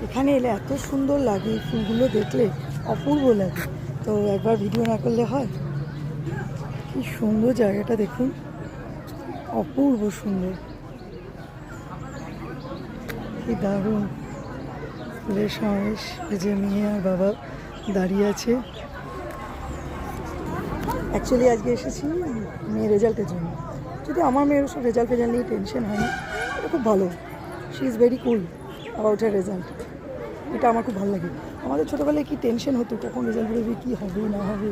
এখানে এলে এত সুন্দর লাগে, ফুলগুলো দেখলে অপূর্ব লাগে। তো একবার ভিডিও না করলে হয়? কি সুন্দর জায়গাটা দেখুন, অপূর্ব সুন্দর, কি দারুণ ফুলের সমাবেশ। এই যে মেয়ে আর বাবা দাঁড়িয়ে আছে। অ্যাকচুয়ালি আজকে এসেছি মেয়ের রেজাল্টের জন্য। যদি আমার মেয়ের সব রেজাল্ট নিয়ে টেনশন হয় না, এটা খুব ভালো। She is very cool about her result. এটা আমার খুব ভালো লাগে। আমাদের ছোটোবেলায় কি টেনশন হতো কখন রেজাল্ট বেরোবে, কী হবে না হবে।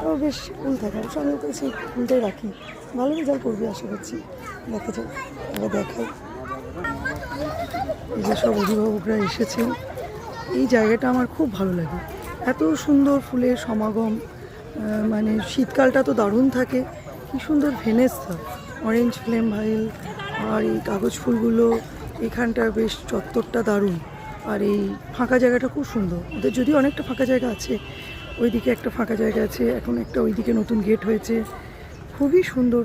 তো বেশ কুল থাকে, অবশ্য আমি ওকে সেই কুলটাই রাখি। ভালো রেজাল্ট করবে আশা করছি, দেখা যাক। এবার দেখাই এই যে সব অভিভাবকরা এসেছে। এই জায়গাটা আমার খুব ভালো লাগে, এত সুন্দর ফুলের সমাগম। মানে শীতকালটা তো দারুণ থাকে, কী সুন্দর ভেনেসা, অরেঞ্জ ফ্লেম ভাইল, আর এই কাগজ ফুলগুলো। এখানটা বেশ চত্বরটা দারুণ, আর এই ফাঁকা জায়গাটা খুব সুন্দর। ওদের যদিও অনেকটা ফাঁকা জায়গা আছে, ওইদিকে একটা ফাঁকা জায়গা আছে, এখন একটা ওইদিকে নতুন গেট হয়েছে, খুবই সুন্দর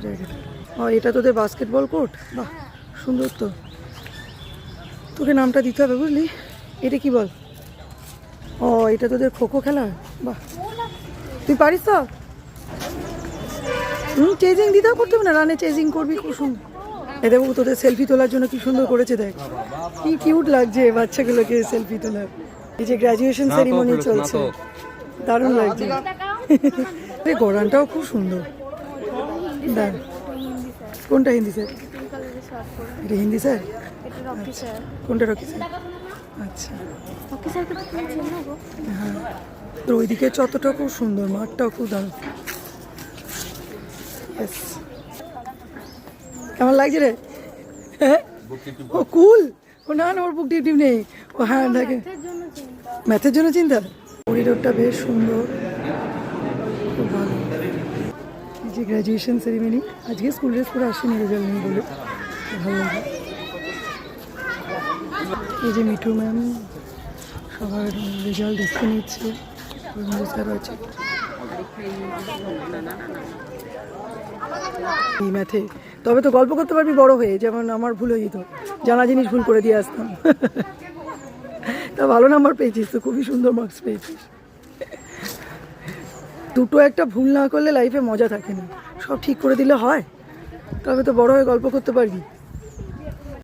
জায়গাটা। এটা তোদের বাস্কেটবল কোর্ট, বাহ সুন্দর তো। তোকে নামটা দিতে হবে বুঝলি। এটা কি বল? এটা তোদের খোখো খেলা, বাহ তুই পারিস তো? চেজিং দিতেও করতে হবে না, রানে চেজিং করবি, খুব সুন্দর। এ দেখো তোদের সেলফি তোলার জন্য কি সুন্দর করেছে, দেখ কি কিউট লাগছে বাচ্চাগুলোকে সেলফি তোলার। এই যে গ্র্যাজুয়েশন সেরিমনি চলছে, দারুণ লাগছে। এই গড়ানটাও খুব সুন্দর। দেখ কোনটা হিন্দি স্যার? এটা হিন্দি স্যার? কোনটা রকি স্যার? আচ্ছা হ্যাঁ, তো ওইদিকে চত্বরটা খুব সুন্দর, মাঠটাও খুব দারুণ। কেমন লাগছে রে? হ্যাঁ ও কুল, ও না ওর বুক টিপ নেই, ও হ্যাঁ দেখে ম্যাথের জন্য চিন্তা। করিডোরটা বেশ সুন্দর, খুব ভালো। এই যে গ্র্যাজুয়েশন সেরিমনি, আজকে স্কুল ড্রেস পরে আসেনি রেজাল্ট নেই বলে, ভালো লাগে। এই যে মিঠু ম্যাম সবার রেজাল্ট দেখে নিচ্ছে, স্যার আছে এই ম্যাথে। তবে তো গল্প করতে পারবি বড় হয়ে, যেমন আমার ভুল হয়ে যেত, জানা জিনিস ভুল করে দিয়ে আসতাম। তা ভালো নাম্বার পেয়েছিস তো, খুবই সুন্দর মার্কস পেয়েছিস। দুটো একটা ভুল না করলে লাইফে মজা থাকে না, সব ঠিক করে দিলে হয়, তবে তো বড় হয়ে গল্প করতে পারবি।